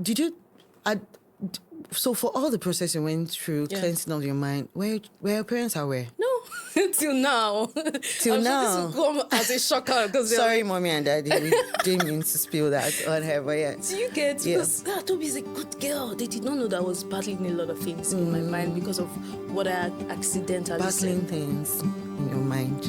did you, I, so for all the process you went through, cleansing of your mind, were your parents aware? No, till now. Till I'm now. Sure this will come as a shocker because Sorry, mommy and daddy, we didn't mean to spill that on her, but yeah. Do you get? Because Tobi is a good girl. They did not know that I was battling a lot of things in my mind because of what I had accidentally Battling said. things in your mind.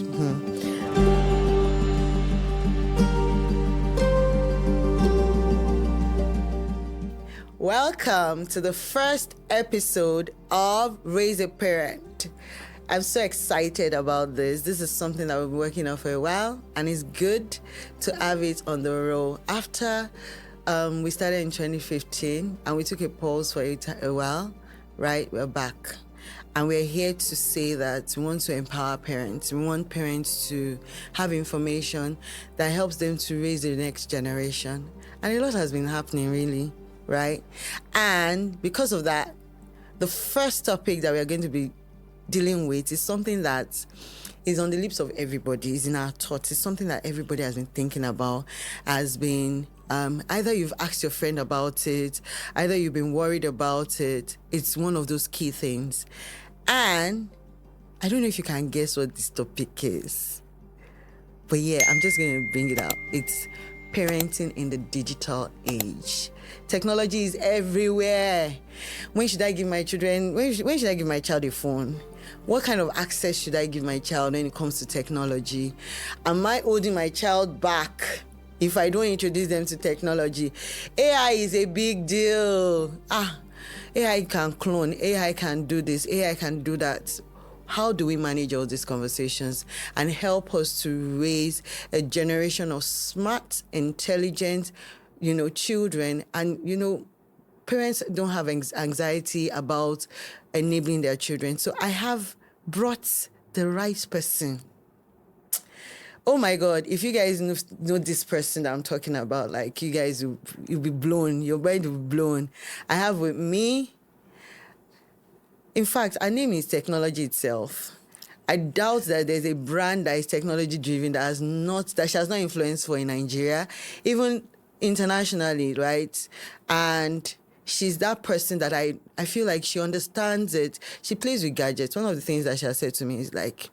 Welcome to the first episode of Raise a Parent. I'm so excited about this. This is something that we've been working on for a while, and it's good to have it on the roll. After we started in 2015, and we took a pause for a while, right? We're back. And we're here to say that we want to empower parents. We want parents to have information that helps them to raise the next generation. And a lot has been happening, really, right? And because of that, the first topic that we are going to be dealing with is something that is on the lips of everybody, is in our thoughts. It's something that everybody has been thinking about, has been either you've asked your friend about it, either you've been worried about it. It's one of those key things. And I don't know if you can guess what this topic is, but yeah, I'm just going to bring it out. It's parenting in the digital age. Technology is everywhere. When should I give my child a phone? What kind of access should I give my child when it comes to technology? Am I holding my child back if I don't introduce them to technology? AI is a big deal. AI can clone, AI can do this, AI can do that. How do we manage all these conversations and help us to raise a generation of smart, intelligent, children? And, parents don't have anxiety about enabling their children. So I have brought the right person. Oh my God, if you guys know this person that I'm talking about, like you guys, you'll be blown, your mind will be blown. I have with me, in fact, her name is Technology itself. I doubt that there's a brand that is technology driven that she has not influenced for in Nigeria, even internationally, right? And she's that person that I feel like she understands it. She plays with gadgets. One of the things that she has said to me is like,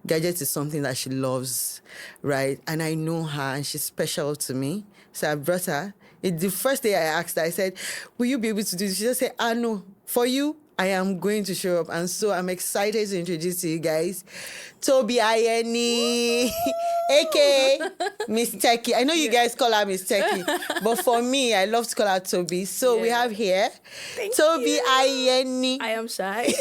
gadgets is something that she loves, right? And I know her and she's special to me. So I brought her. The first day I asked her, I said, will you be able to do this? She just said, no, for you, I am going to show up. And so I'm excited to introduce to you guys Tobi Ayeni, aka Miss Techy. I know you guys call her Miss Techy, but for me, I love to call her Tobi. So we have here Tobi Ayeni. I am shy.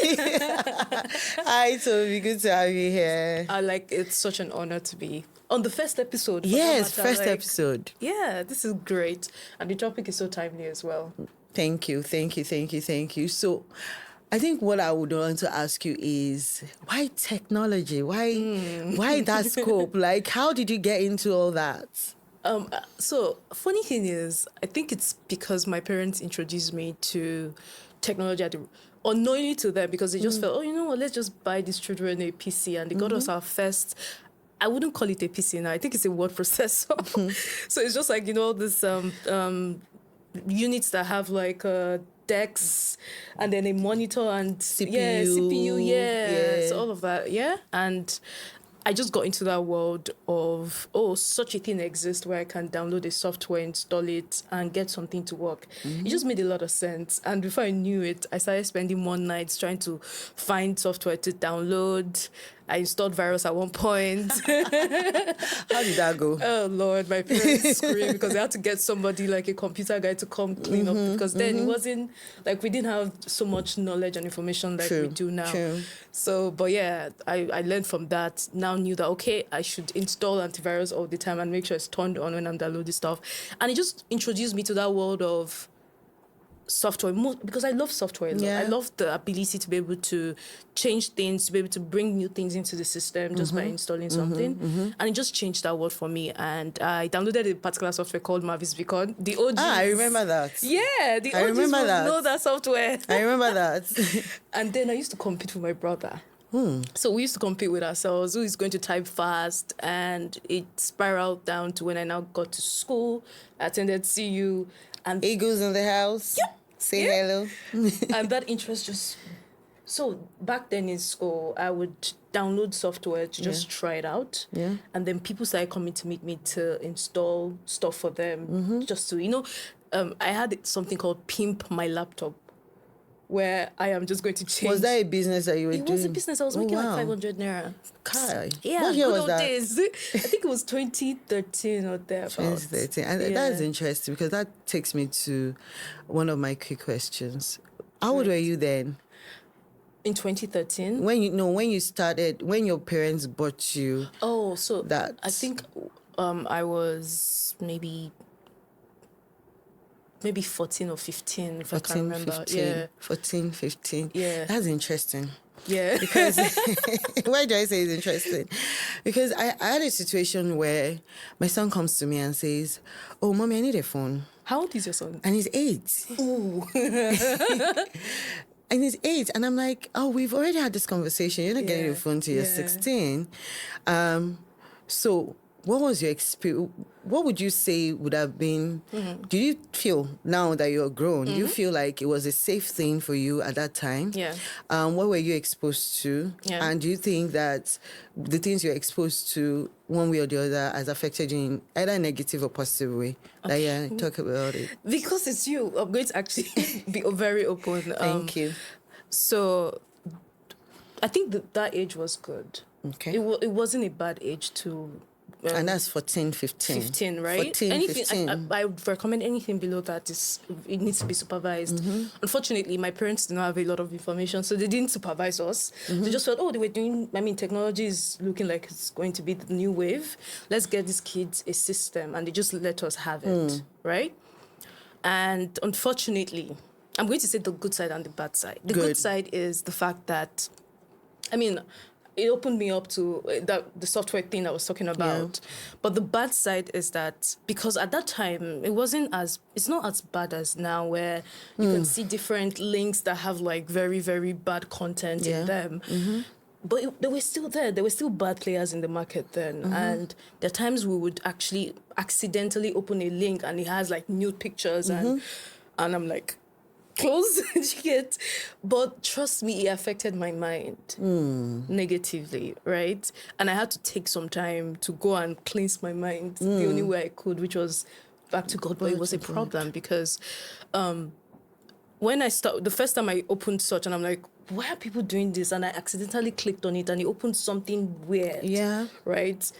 Hi, Tobi. Good to have you here. It's such an honor to be on the first episode. Yes, first episode. Yeah, this is great. And the topic is so timely as well. Thank you. So I think what I would want to ask you is, why technology? Why that scope? Like, how did you get into all that? So funny thing is, I think it's because my parents introduced me to technology unknowingly to them, because they just felt, let's just buy these children a PC, and they got us our first. I wouldn't call it a PC now. I think it's a word processor. So it's just like this units that have like decks and then a monitor and CPU, so all of that, and I just got into that world of, such a thing exists where I can download a software, install it, and get something to work. It just made a lot of sense. And before I knew it, I started spending more nights trying to find software to download. I installed virus at one point. How did that go? Oh, Lord, my parents screamed because they had to get somebody like a computer guy to come clean up, because then it wasn't, like, we didn't have so much knowledge and information like we do now. True. So, but yeah, I learned from that. Now knew that, okay, I should install antivirus all the time and make sure it's turned on when I'm downloading stuff. And it just introduced me to that world of software, because I love software a lot. I love the ability to be able to change things, to be able to bring new things into the system just by installing something. And it just changed that world for me. And I downloaded a particular software called Mavis Beacon. The OGs. I remember that. Yeah, the OGs would know that software. I remember that. And then I used to compete with my brother. So we used to compete with ourselves, who is going to type fast, and it spiraled down to when I now got to school, attended CU, And Eagles in the house. Yep. Say Yeah. hello. and that interest just. So back then in school, I would download software to just try it out. Yeah. And then people started coming to meet me to install stuff for them, just to, I had something called Pimp My Laptop, where I am just going to change. Was that a business that you were doing? It was a business. I was making like wow. 500 naira. Kai. Yeah, What year good was old that? days. I think it was 2013 or thereabouts. 2013. And that's interesting because that takes me to one of my quick questions. How old were you then? In 2013? When you started, when your parents bought you. Oh, so that. I think I was maybe 14 or 15, if 14, I can remember. 15, Yeah. 14, 15. Yeah. That's interesting. Yeah. Because why do I say it's interesting? Because I had a situation where my son comes to me and says, "Oh, mommy, I need a phone." How old is your son? And he's 8. Ooh. And he's 8. And I'm like, oh, we've already had this conversation. You're not getting a phone till you're 16. So what was your experience? What would you say would have been, do you feel now that you're grown, do you feel like it was a safe thing for you at that time? Yeah. What were you exposed to? Yeah. And do you think that the things you're exposed to one way or the other has affected you in either a negative or positive way? Okay. Talk about it. Because it's you, I'm going to actually be very open. Thank you. So I think that age was good. Okay. It wasn't a bad age to... and that's 14, 15. 15, right? 14, anything, 15. I would recommend anything below that it needs to be supervised. Unfortunately, my parents did not have a lot of information, so they didn't supervise us. They just felt, they were doing, technology is looking like it's going to be the new wave. Let's get these kids a system, and they just let us have it, right? And unfortunately, I'm going to say the good side and the bad side. The good side is the fact that, it opened me up to the software thing I was talking about. Yeah. But the bad side is that because at that time, it's not as bad as now where you can see different links that have like very, very bad content in them. But they were still there. There were still bad players in the market then. And there are times we would actually accidentally open a link and it has like nude pictures and I'm like, close. But trust me, it affected my mind negatively, right? And I had to take some time to go and cleanse my mind the only way I could, which was back to God. But it was a problem because when the first time I opened such, and I'm like, why are people doing this? And I accidentally clicked on it and it opened something weird. Yeah. Right?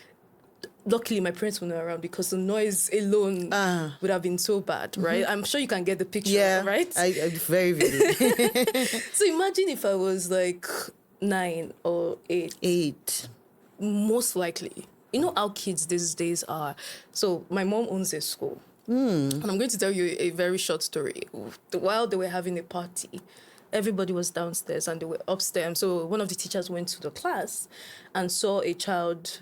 Luckily, my parents were not around because the noise alone would have been so bad, right? I'm sure you can get the picture, right? I very vivid. So imagine if I was like 9 or 8. 8. Most likely. You know how kids these days are. So my mom owns a school. And I'm going to tell you a very short story. While they were having a party, everybody was downstairs and they were upstairs. So one of the teachers went to the class and saw a child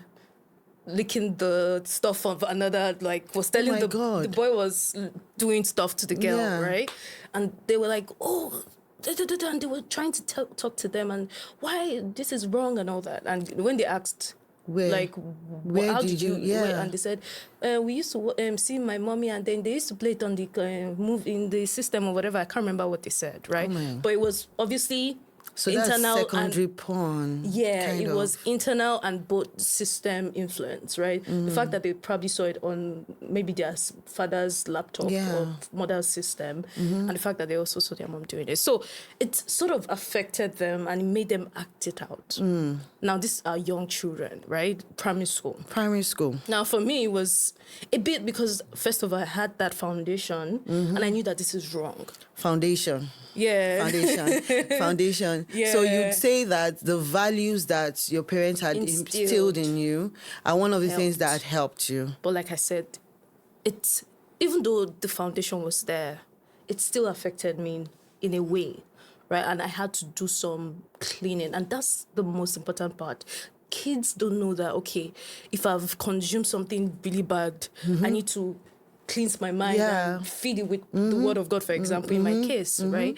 licking the stuff of another, was telling the boy was doing stuff to the girl, right? And they were like, and they were trying to talk to them and why this is wrong and all that. And when they asked, how did you and they said, we used to see my mommy and then they used to play it on the move in the system or whatever. I can't remember what they said, right? But it was obviously internal, that's secondary porn. Yeah, it was internal and both system influence, right? The fact that they probably saw it on maybe their father's laptop or mother's system, and the fact that they also saw their mom doing it. So it sort of affected them and it made them act it out. Now, these are young children, right? Primary school. Now, for me, it was a bit because, first of all, I had that foundation and I knew that this is wrong. Foundation. Yeah. Foundation. Yeah. So you'd say that the values that your parents had instilled in you are one of the things that helped you. But like I said, even though the foundation was there, it still affected me in a way, right? And I had to do some cleaning. And that's the most important part. Kids don't know that, okay, if I've consumed something really bad, I need to cleanse my mind and feed it with the word of God, for example, in my case, right?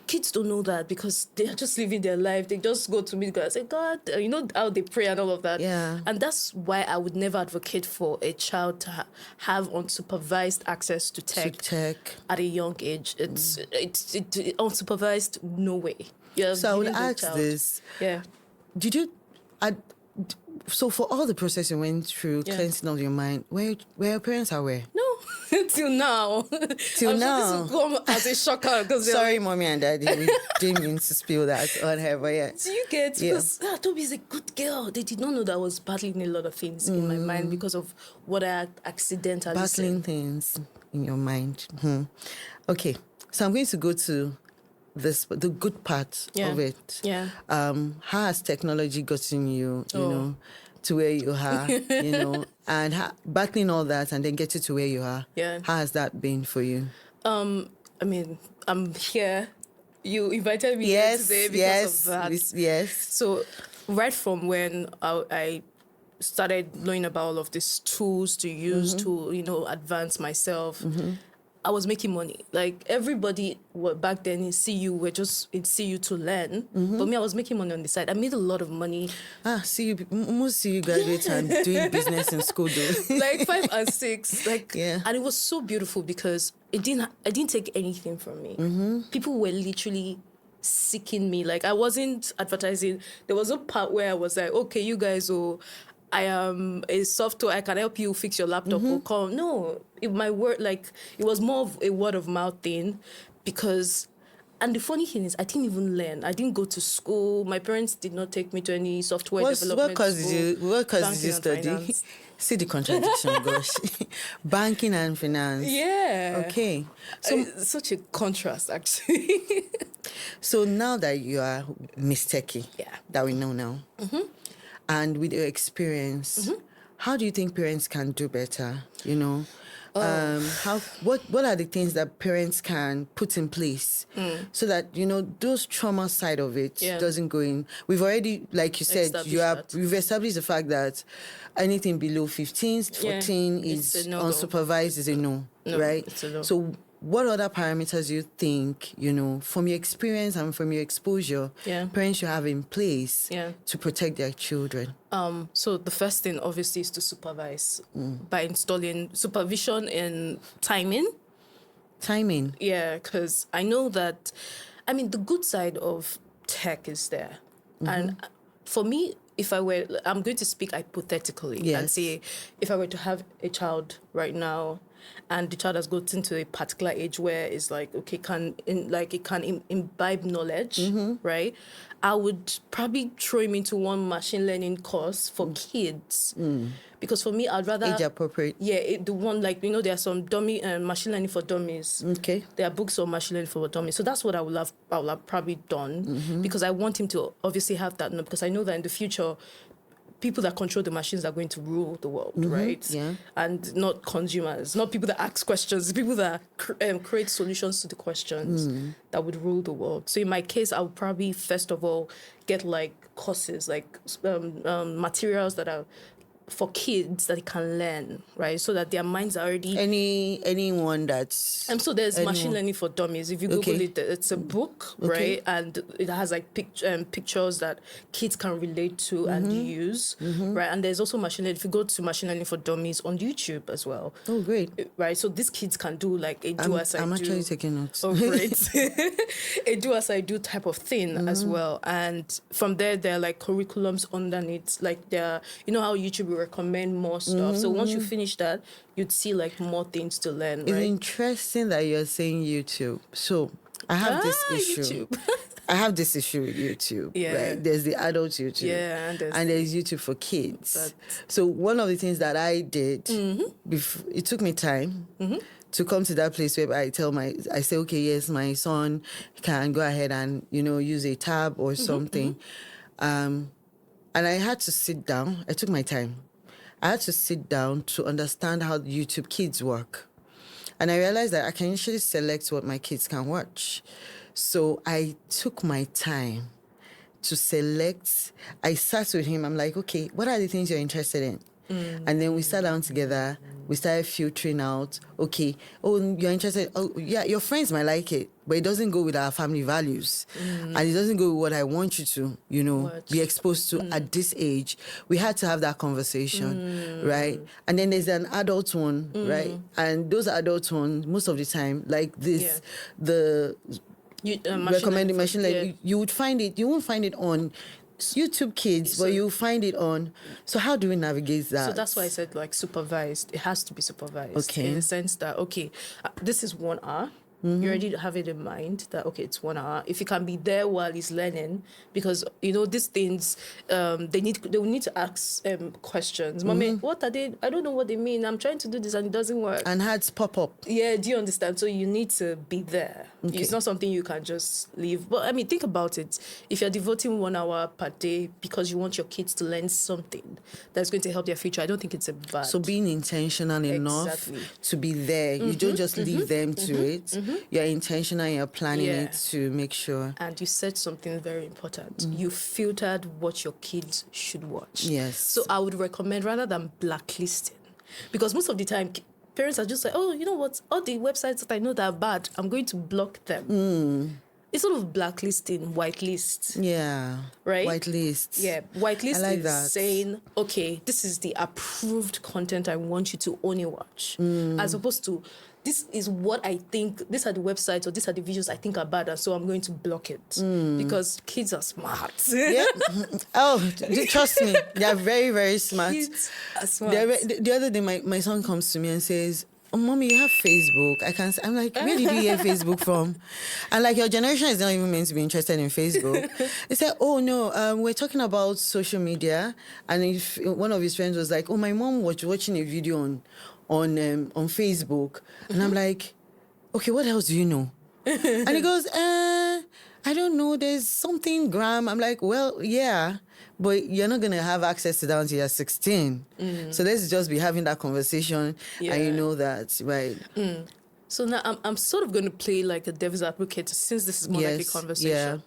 kids don't know that because they're just living their life. They just go to meet God and say, God, you know how they pray and all of that. Yeah. And that's why I would never advocate for a child to have unsupervised access to tech, at a young age. It's unsupervised, no way. You're So I would giving the ask child- this. Yeah. Did you... So for all the process you went through, cleansing of your mind, were your parents aware? No, till now. Till I'm now. sure this will come as a shocker. Sorry, mommy and daddy. We didn't mean to spill that on her, but yeah. Do you get? Because Tobi is a good girl. They did not know that I was battling a lot of things in my mind because of what I accidentally Battling said. things in your mind. Okay, so I'm going to go to the good part of it. Yeah. How has technology gotten you, you know, to where you are, you know, and battling all that and then get you to where you are? Yeah. How has that been for you? I mean, I'm here. You invited me here today because of that. Yes. So, right from when I started learning about all of these tools to use to, you know, advance myself, I was making money. Like everybody back then in CU were just in CU to learn. But me, I was making money on the side. I made a lot of money. Most CU graduates and doing business in school though. Like 5 and 6. Like, Yeah. and it was so beautiful because I didn't take anything from me. People were literally seeking me. Like I wasn't advertising. There was a part where I was like, okay, you guys I am a software. I can help you fix your laptop or come. No, it was more of a word of mouth thing because, and the funny thing is, I didn't even learn. I didn't go to school. My parents did not take me to any software development What course did you and study? finance. See the contradiction, gosh. Banking and finance. Yeah. Okay. So it's such a contrast, actually. So now that you are Miss Techy, that we know now, and with your experience, how do you think parents can do better? You know, what are the things that parents can put in place so that, you know, those trauma side of it doesn't go in? We've already, like you said, we've established the fact that anything below 15, 14 is unsupervised is a no, right? It's a no. So what other parameters do you think, you know, from your experience and from your exposure, parents should have in place to protect their children? So the first thing, obviously, is to supervise by installing supervision and timing. Timing? Yeah, because I know that, I mean, the good side of tech is there. And for me, I'm going to speak hypothetically and say, if I were to have a child right now, and the child has gotten to a particular age where it's like, okay, it can imbibe knowledge, right? I would probably throw him into one machine learning course for kids. Because for me, I'd rather... Age appropriate. Yeah, the one, like, you know, there are some dummy machine learning for dummies. Okay. There are books on machine learning for dummies. So that's what I would have probably done because I want him to obviously have that, because I know that in the future, people that control the machines are going to rule the world, right? Yeah. And not consumers, not people that ask questions, people that create solutions to the questions that would rule the world. So in my case, I would probably first of all get like courses, like materials that are for kids that they can learn, right? So that their minds are already... Anyone that's... And so there's Machine Learning for Dummies. If you Google it, it's a book, right? And it has like pictures that kids can relate to and use, right? And there's also Machine Learning. If you go to Machine Learning for Dummies on YouTube as well. Oh, great. Right? So these kids can do like a do as I do. I'm actually taking notes. Oh, great. A do as I do type of thing as well. And from there are like curriculums underneath. Like you know how YouTube will recommend more stuff. So once you finish that, you'd see like more things to learn, right? It's interesting that you're saying YouTube. So I have this issue. YouTube. I have this issue with YouTube. Yeah. Right? There's the adult YouTube. Yeah. And there's YouTube for kids. So one of the things that I did, it took me time to come to that place where I say, okay, yes, my son can go ahead and, you know, use a tab or something. And I had to sit down. I took my time. I had to sit down to understand how YouTube Kids work. And I realized that I can usually select what my kids can watch. So I took my time to select. I sat with him. I'm like, okay, what are the things you're interested in? And then we sat down together. We started filtering out, okay, oh, you're interested. Oh, yeah, your friends might like it, but it doesn't go with our family values. And it doesn't go with what I want you to, be exposed to at this age. We had to have that conversation, right? And then there's an adult one, right? And those adult ones, most of the time, like this, the recommended machine, like you won't find it on YouTube Kids, but you'll find it on. So how do we navigate that? So that's why I said like supervised. It has to be supervised. Okay. In the sense that, this is 1 hour. You already have it in mind that, it's 1 hour. If you can be there while he's learning, because, these things, they will need to ask questions. Mommy, what are they? I don't know what they mean. I'm trying to do this and it doesn't work. And hearts pop up. Yeah, do you understand? So you need to be there. Okay. It's not something you can just leave. But, think about it. If you're devoting 1 hour per day because you want your kids to learn something that's going to help their future, I don't think it's a bad. So being intentional enough to be there. You don't just leave them to it. You're intentional, you're planning it to make sure. And you said something very important. You filtered what your kids should watch. Yes. So I would recommend, rather than blacklisting, because most of the time parents are just like, oh, you know what? All the websites that I know that are bad, I'm going to block them. It's sort of blacklisting, whitelist. Yeah. Right? Whitelist. Yeah. Whitelist like is that. saying, okay, this is the approved content I want you to only watch. As opposed to, this is what I think, these are the websites or these are the videos I think are bad, and so I'm going to block it. Because kids are smart. Yeah. Oh, trust me. They're very, very smart. Kids are smart. The other day, my son comes to me and says, oh, Mommy, you have Facebook. I'm like, where did you get Facebook from? And like, your generation is not even meant to be interested in Facebook. He said, oh, no, we're talking about social media. And if one of his friends was like, oh, my mom was watching a video on Facebook. And I'm like, okay, what else do you know? And he goes, I don't know, there's something gram. I'm like, well, yeah, but you're not going to have access to that until you're 16. So let's just be having that conversation and you know that, right? So now I'm sort of going to play like a devil's advocate, since this is more like a conversation.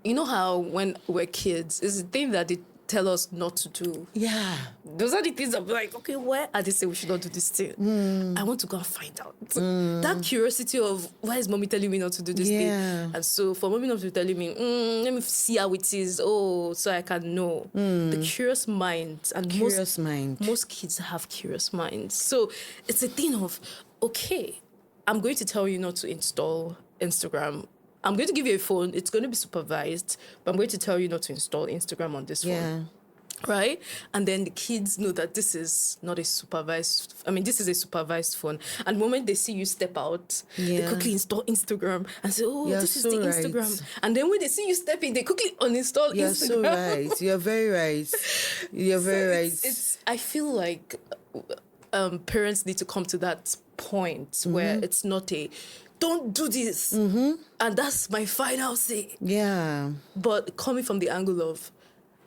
You know how when we're kids, it's the thing that they tell us not to do. Yeah. Those are the things I'm like, okay, why are they say we should not do this thing? I want to go and find out. That curiosity of, why is mommy telling me not to do this thing? And so for mommy not to be telling me, let me see how it is, so I can know. The curious mind. And most kids have curious minds. So it's a thing of, okay, I'm going to tell you not to install Instagram. I'm going to give you a phone. It's going to be supervised, but I'm going to tell you not to install Instagram on this phone. Right? And then the kids know that this is not a supervised, this is a supervised phone. And the moment they see you step out, they quickly install Instagram and say, oh, this is the Instagram. And then when they see you step in, they quickly uninstall Instagram. You're so right. You're very right. You're very right. I feel like parents need to come to that point where it's not a, don't do this. And that's my final say. Yeah. But coming from the angle of,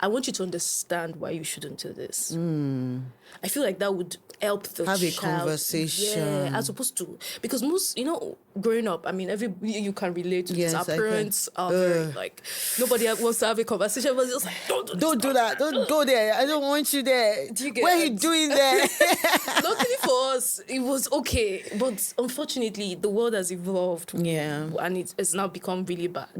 I want you to understand why you shouldn't do this. I feel like that would help the have child. A conversation. Yeah, as opposed to, because most, growing up, you can relate to this. Our parents are very, like, nobody wants to have a conversation, but just like, don't do that. Don't go there. I don't want you there. Do you get what are you doing there? Luckily for us, it was okay. But unfortunately, the world has evolved. Yeah. And it's now become really bad.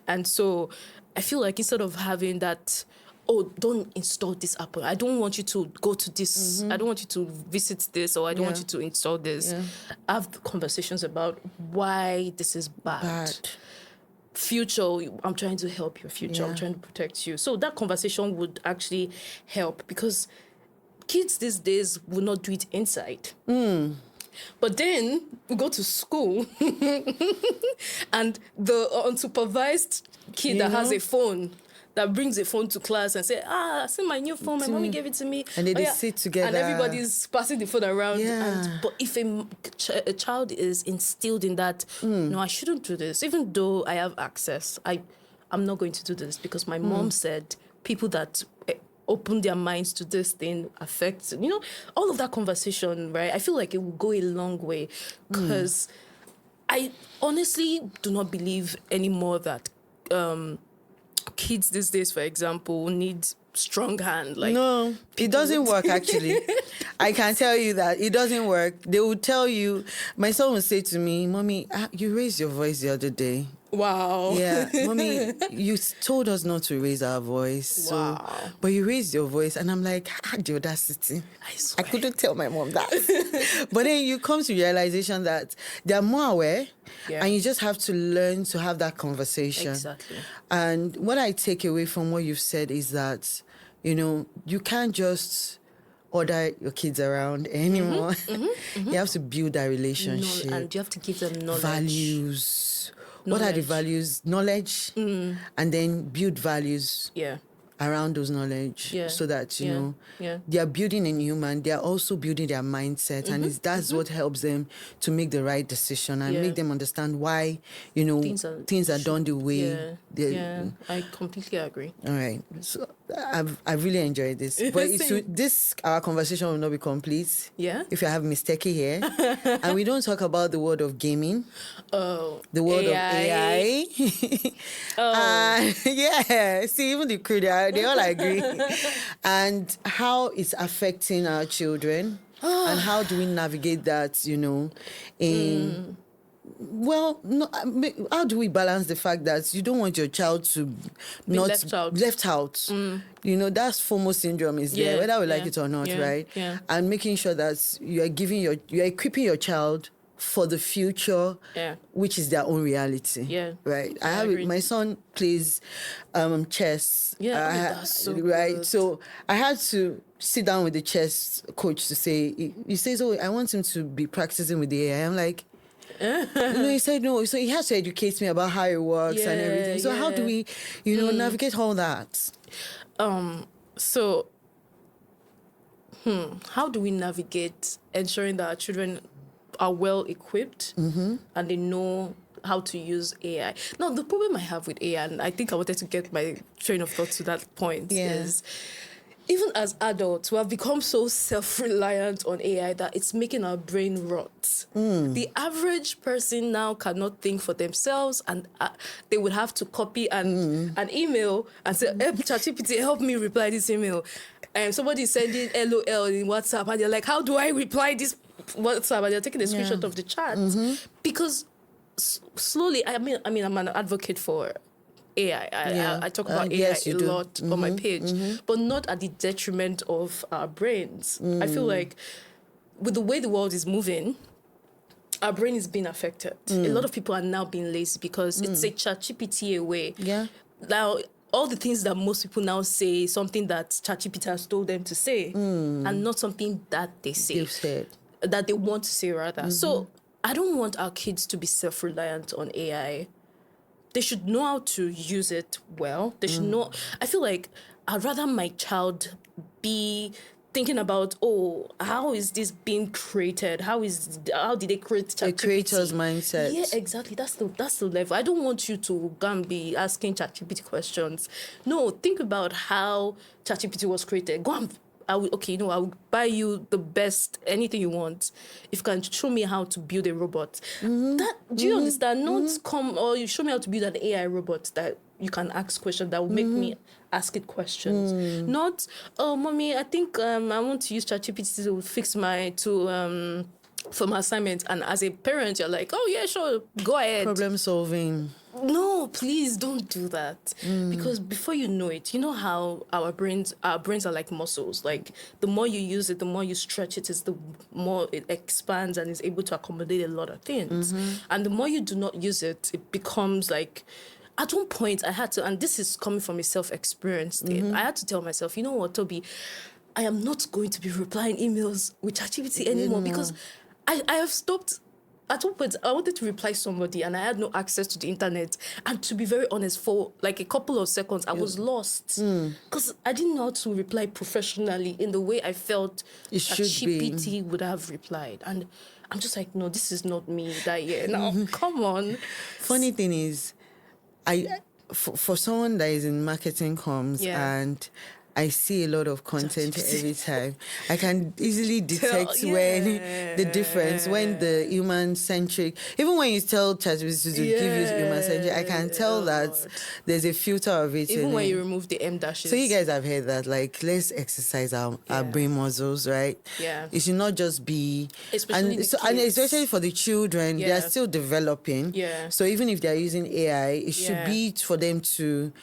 And so I feel like instead of having that, oh, don't install this app, I don't want you to go to this, I don't want you to visit this, or I don't want you to install this. Have conversations about why this is bad. Future, I'm trying to help your future. I'm trying to protect you. So that conversation would actually help, because kids these days will not do it inside. But then we go to school and the unsupervised kid that has a phone, that brings a phone to class and say, I see my new phone, my mommy gave it to me. And then they sit together. And everybody's passing the phone around. But if a child is instilled in that, no, I shouldn't do this, even though I have access, I'm not going to do this because my mom said people that open their minds to this thing affects, all of that conversation, right? I feel like it will go a long way, because I honestly do not believe anymore that kids these days, for example, need strong hand. Like, no, it doesn't work actually. I can tell you that it doesn't work. They will tell you. My son will say to me, "Mommy, you raised your voice the other day." wow. Yeah, Mommy, you told us not to raise our voice. So, Wow. but you raised your voice, and I'm like, the audacity. I swear. I couldn't tell my mom that. But then you come to realization that they're more aware, Yeah. and you just have to learn to have that conversation. Exactly. And what I take away from what you've said is that, you can't just order your kids around anymore. You have to build that relationship. And you have to give them knowledge. Values. What are the values? Knowledge, and then build values Yeah. around those knowledge, Yeah. so that Yeah. they are building in human. They are also building their mindset, and that's what helps them to make the right decision and Yeah. make them understand why things are done the way. Yeah. I completely agree. All right. So I've really enjoyed this, but our conversation will not be complete. Yeah. If you have Miss Techy here, and we don't talk about the world of gaming. Oh. The world AI. of AI. Yeah. See, even the crew, they all agree. And how it's affecting our children, and how do we navigate that? Well, no, how do we balance the fact that you don't want your child to not left out? That's FOMO syndrome is there, whether we like it or not, right? Yeah. And making sure that you're equipping your child for the future, which is their own reality. Yeah. Right. I agree. My son plays chess. Yeah, that's so right. good. So I had to sit down with the chess coach to say, he says, "Oh, I want him to be practicing with the AI." I'm like, he said no. So he has to educate me about how it works and everything. So how do we, navigate all that? So, how do we navigate ensuring that our children are well equipped and they know how to use AI? Now, the problem I have with AI, and I think I wanted to get my train of thought to that point, is even as adults, we have become so self-reliant on AI that it's making our brain rot. The average person now cannot think for themselves, and they would have to copy an email and say, ChatGPT, help me reply this email. And somebody sending LOL in WhatsApp, and they're like, how do I reply this WhatsApp? And they're taking a screenshot of the chat. Because slowly, I mean, I'm an advocate for AI. I talk about AI a lot on my page, but not at the detriment of our brains. I feel like with the way the world is moving, our brain is being affected. A lot of people are now being lazy because it's a ChatGPT away. Yeah. Now, all the things that most people now say, something that ChatGPT has told them to say, and not something that they say. They've said. That they want to say, rather. So I don't want our kids to be self-reliant on AI. They should know how to use it well. They should know. I feel like I'd rather my child be thinking about, how is this being created? How did they create ChatGPT? A creator's mindset. Yeah, exactly. That's the level. I don't want you to go and be asking ChatGPT questions. No, think about how ChatGPT was created. Go and I will buy you the best, anything you want, if you can show me how to build a robot. Do you understand? Not come, or you show me how to build an AI robot that you can ask questions that will make me ask it questions. Not, mommy, I think I want to use ChatGPT to fix for my assignment. And as a parent, you're like, oh yeah, sure, go ahead. Problem solving. No, please don't do that. Because before you know it, you know how our brains are like muscles. Like the more you use it, the more you stretch it, is the more it expands and is able to accommodate a lot of things. And the more you do not use it, it becomes like, at one point I had to, and this is coming from a self-experience thing, I had to tell myself, you know what, Tobi, I am not going to be replying emails with ChatGPT anymore because I have stopped. At one point, I wanted to reply somebody and I had no access to the internet. And to be very honest, for like a couple of seconds, I was lost. Because I didn't know how to reply professionally in the way I felt it should GPT would have replied. And I'm just like, no, this is not me that year. No, come on. Funny thing is, for someone that is in marketing comms and I see a lot of content every time. I can easily detect when the difference, when the human-centric, even when you tell ChatGPT to give you human-centric, I can tell that there's a filter of it. Even when you remove the M dashes. So you guys have heard that, like, let's exercise our brain muscles, right? Yeah. It should not just be... Especially and especially for the children, they are still developing. Yeah. So even if they're using AI, it should be for them to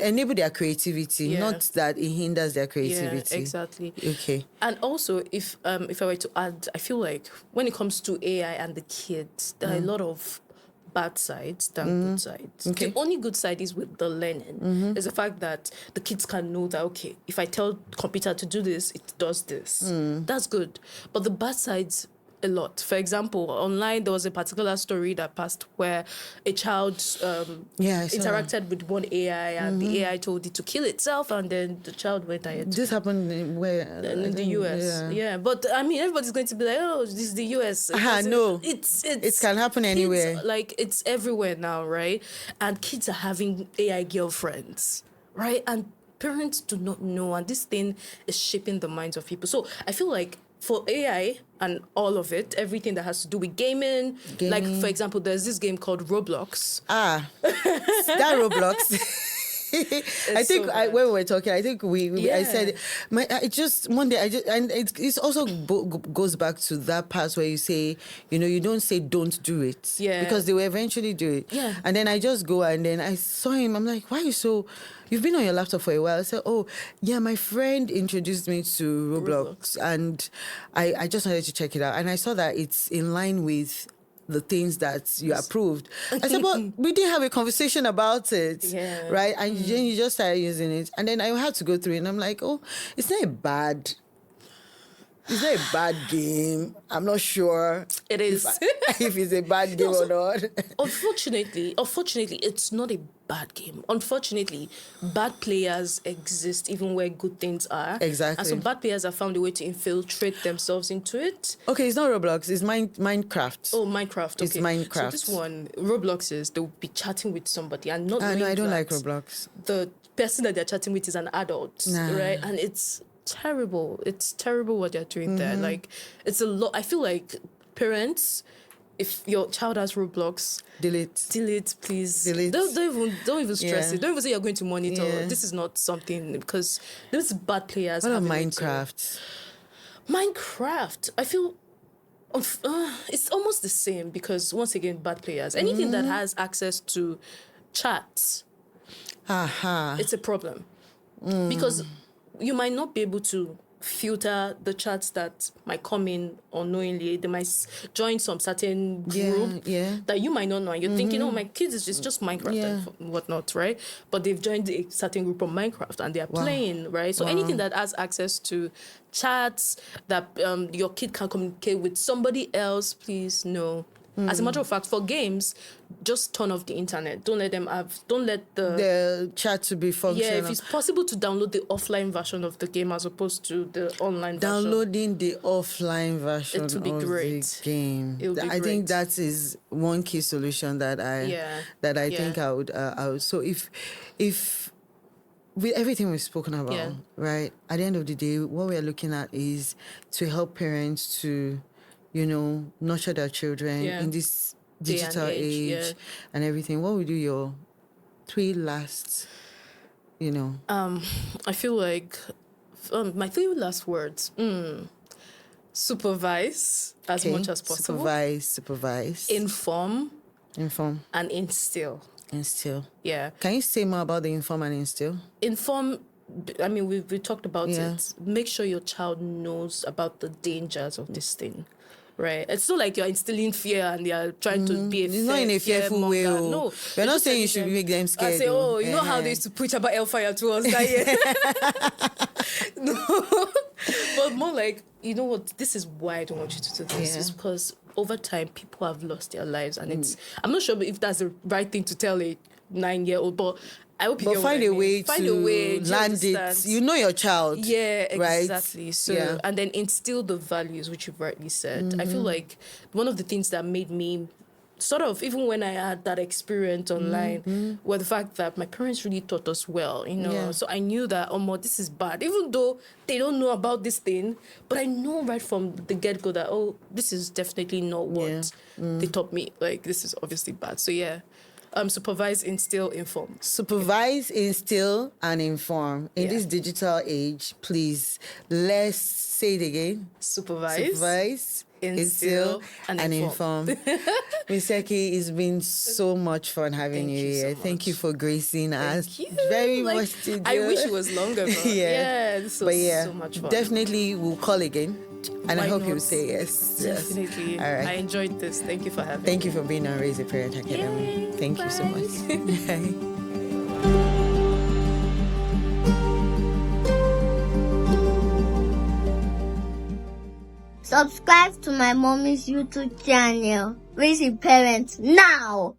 enable their creativity, not that it hinders their creativity. Yeah, exactly. Okay. And also, if I were to add, I feel like when it comes to AI and the kids, there are a lot of bad sides than good sides. Okay. The only good side is with the learning. Is the fact that the kids can know that, okay, if I tell computer to do this, it does this. That's good. But the bad sides, a lot. For example, online there was a particular story that passed where a child interacted with one AI and the AI told it to kill itself, and then the child went ahead. This happened in the US. Yeah. But I mean, everybody's going to be like, oh, this is the US. No. It can happen anywhere. Kids, like, it's everywhere now, right? And kids are having AI girlfriends, right? And parents do not know, and this thing is shaping the minds of people. So I feel like for AI and all of it, everything that has to do with gaming, like, for example, there's this game called Roblox. That Roblox. I think when we were talking, I think I said, it also goes back to that part where you say, you don't say don't do it. Yeah. Because they will eventually do it. Yeah. And then I just go, and then I saw him, I'm like, why are you so... You've been on your laptop for a while. I said, oh, yeah, my friend introduced me to Roblox. And I just wanted to check it out. And I saw that it's in line with the things that you approved. I said, but we didn't have a conversation about it, right? And then you just started using it. And then I had to go through it, and I'm like, oh, it's not a bad game. I'm not sure it is if it's a bad game or not. Unfortunately, it's not a bad game. Unfortunately, bad players exist even where good things are. Exactly. And so bad players have found a way to infiltrate themselves into it. Okay, it's not Roblox. It's Minecraft. Oh, Minecraft. Okay. It's Minecraft. So this one, Roblox is they'll be chatting with somebody and not. No, I don't like Roblox. The person that they're chatting with is an adult, right? And it's terrible. It's terrible what they're doing there. Like, it's a lot. I feel like parents, if your child has Roblox, delete, please. Delete. Don't even stress it. Don't even say you're going to monitor. Yeah. This is not something, because those bad players. What about Minecraft? Minecraft, I feel it's almost the same, because once again, bad players. Anything that has access to chats, it's a problem, because you might not be able to filter the chats that might come in unknowingly. They might join some certain group that you might not know. And you're thinking, oh, my kids is just Minecraft and whatnot, right? But they've joined a certain group of Minecraft and they're playing, right? So anything that has access to chats that your kid can communicate with somebody else, please, no. As a matter of fact, for games, just turn off the internet. Don't let the chat to be functional. Yeah, if it's possible to download the offline version of the game as opposed to the online version. Downloading the offline version of the game. I think that is one key solution that I think I would. So if with everything we've spoken about, right, at the end of the day, what we're looking at is to help parents to, nurture their children in this digital age and everything. What would you your 3 last, I feel like my 3 last words. Supervise as much as possible. Supervise. Inform. And instill. Yeah. Can you say more about the inform and instill? Inform, I mean, we talked about it. Make sure your child knows about the dangers of this thing. Right. It's not like you're instilling fear and you're trying to be it's not in a fearful way. No. We're not saying you should make them scared. I say, you know how they used to preach about hellfire to us that year? No. But more like, you know what, this is why I don't want you to do this. It's because over time people have lost their lives, and it's I'm not sure if that's the right thing to tell a 9-year-old, but I hope you find a way to land it. You know your child. Yeah, right? exactly. So and then instill the values, which you've rightly said. I feel like one of the things that made me sort of, even when I had that experience online, were the fact that my parents really taught us well, you know. Yeah. So I knew that, oh, this is bad, even though they don't know about this thing, but I know right from the get-go that, oh, this is definitely not what they taught me. Like, this is obviously bad. So yeah, supervise, instill, inform. Supervise, instill, and inform. In Yeah. this digital age, please, let's say it again. Supervise, Instill, and inform. inform. Ms. Techy, it's been so much fun having Thank you you so here. Thank you much. for gracing us. Thank you. Very Like, much to do. I wish it was longer, but yeah, this was But yeah, so much fun. definitely we'll call again. And I Why hope you'll not? say yes. Definitely. All right. I enjoyed this. Thank you for having me. Thank you for being on Raise a Parent Academy. Yay, Thank you so bye. much. Bye. Subscribe to my mommy's YouTube channel. Raise a Parent now.